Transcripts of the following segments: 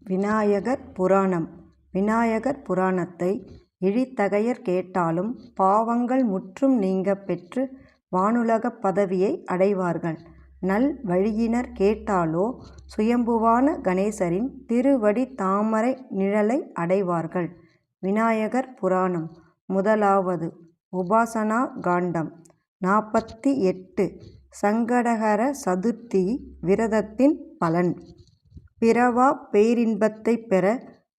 விநாயகர் புராணம். விநாயகர் புராணத்தை இழித்தகையர் கேட்டாலும் பாவங்கள் முற்றும் நீங்கப் பெற்று வானுலகப் பதவியை அடைவார்கள். நல் வழியினர் கேட்டாலோ சுயம்புவான கணேசரின் திருவடி தாமரை நிழலை அடைவார்கள். விநாயகர் புராணம். முதலாவது உபாசனா காண்டம். 48 சங்கடஹர சதுர்த்தி விரதத்தின் பலன். பிறவா பேரின்பத்தைப் பெற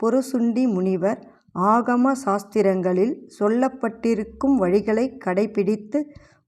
பொருசுண்டி முனிவர் ஆகம சாஸ்திரங்களில் சொல்லப்பட்டிருக்கும் வழிகளை கடைப்பிடித்து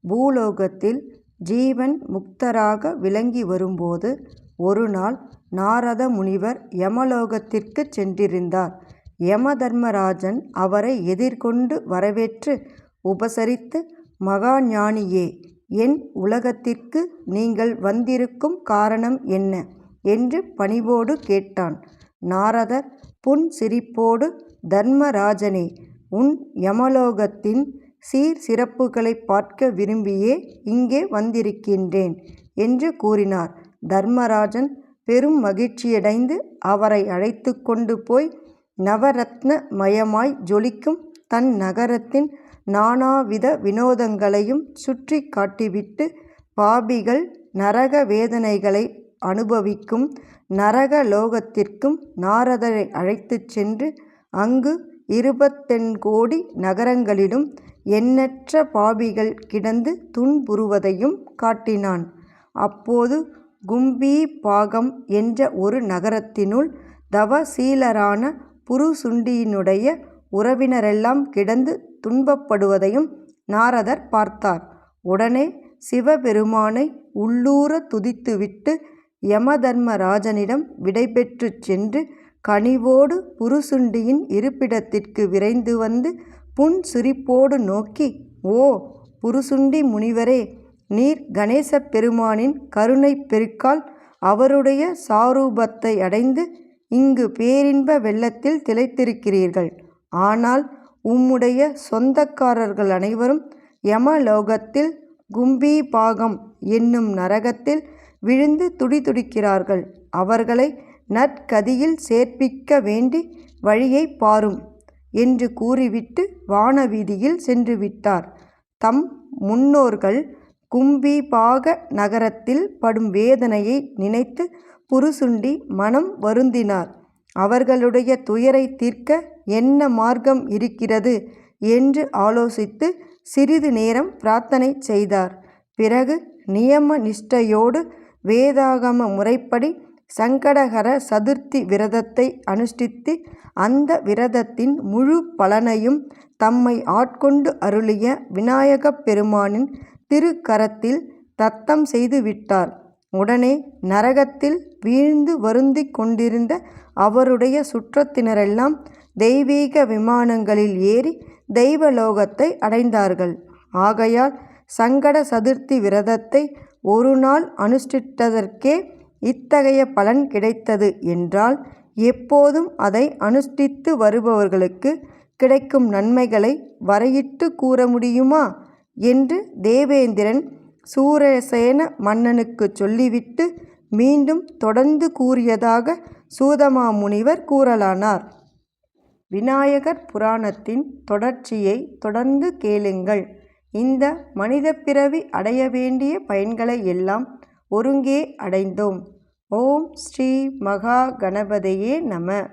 பூலோகத்தில் ஜீவன் முக்தராக விளங்கி வரும்போது ஒருநாள் நாரத முனிவர் யமலோகத்திற்கு சென்றிருந்தார். யமதர்மராஜன் அவரை எதிர்கொண்டு வரவேற்று உபசரித்து, மகா ஞானியே, என் உலகத்திற்கு நீங்கள் வந்திருக்கும் காரணம் என்ன என்று பணிவோடு கேட்டான். நாரதர் புன்சிரிப்போடு, தர்மராஜனே, உன் யமலோகத்தின் சீர் சிறப்புகளை பார்க்க விரும்பியே இங்கே வந்திருக்கின்றேன் என்று கூறினார். தர்மராஜன் பெரும் மகிழ்ச்சியடைந்து அவரை அழைத்து கொண்டு போய் நவரத்ன மயமாய் ஜொலிக்கும் தன் நகரத்தின் நானாவித வினோதங்களையும் சுற்றி காட்டிவிட்டு, பாபிகள் நரக வேதனைகளை அனுபவிக்கும் நரக லோகத்திற்கும் நாரதரை அழைத்துச் சென்று அங்கு 28 கோடி நகரங்களிலும் எண்ணற்ற பாபிகள் கிடந்து துன்புறுவதையும் காட்டினான். அப்போது கும்பீபாகம் என்ற ஒரு நகரத்தினுள் தவசீலரான புருசுண்டியினுடைய உறவினரெல்லாம் கிடந்து துன்பப்படுவதையும் நாரதர் பார்த்தார். உடனே சிவபெருமானை உள்ளூர துதித்துவிட்டு யமதர்மராஜனிடம் விடைபெற்றுச் சென்று கனிவோடு புருசுண்டியின் இருப்பிடத்திற்கு விரைந்து வந்து புன்சிரிப்போடு நோக்கி, ஓ புருசுண்டி முனிவரே, நீர் கணேசப் பெருமானின் கருணைப் பெருக்கால் அவருடைய சாரூபத்தை அடைந்து இங்கு பேரின்ப வெள்ளத்தில் திளைத்திருக்கிறீர்கள். ஆனால் உம்முடைய சொந்தக்காரர்கள் அனைவரும் யமலோகத்தில் கும்பீபாகம் என்னும் நரகத்தில் விழுந்து துடிதுடிக்கிறார்கள். அவர்களை நற்கதியில் சேர்ப்பிக்க வேண்டி வழியை பாரும் என்று கூறிவிட்டு வானவீதியில் சென்றுவிட்டார். தம் முன்னோர்கள் கும்பீபாக நகரத்தில் படும் வேதனையை நினைத்து புருசுண்டி மனம் வருந்தினார். அவர்களுடைய துயரை தீர்க்க என்ன மார்க்கம் இருக்கிறது என்று ஆலோசித்து சிறிது நேரம் பிரார்த்தனை செய்தார். பிறகு நியம நிஷ்டையோடு வேதாகம முறைப்படி சங்கடஹர சதுர்த்தி விரதத்தை அனுஷ்டித்து அந்த விரதத்தின் முழு பலனையும் தம்மை ஆட்கொண்டு அருளிய விநாயகப் பெருமானின் திருக்கரத்தில் தத்தம் செய்து விட்டார். உடனே நரகத்தில் வீழ்ந்து வருந்திக் கொண்டிருந்த அவருடைய சுற்றத்தினரெல்லாம் தெய்வீக விமானங்களில் ஏறி தெய்வலோகத்தை அடைந்தார்கள். ஆகையால் சங்கட சதுர்த்தி விரதத்தை ஒரு நாள் அனுஷ்டித்ததற்கே இத்தகைய பலன் கிடைத்தது என்றால், எப்போதும் அதை அனுஷ்டித்து வருபவர்களுக்கு கிடைக்கும் நன்மைகளை வரையிட்டு கூற முடியுமா என்று தேவேந்திரன் சூரசேன மன்னனுக்கு சொல்லிவிட்டு மீண்டும் தொடர்ந்து கூறியதாக சூதமாமுனிவர் கூறலானார். விநாயகர் புராணத்தின் தொடர்ச்சியை தொடர்ந்து கேளுங்கள். இந்த மனித பிறவி அடைய வேண்டிய பயன்களை எல்லாம் ஒருங்கே அடைந்தோம். ஓம் ஸ்ரீ மகா கணபதியே நம.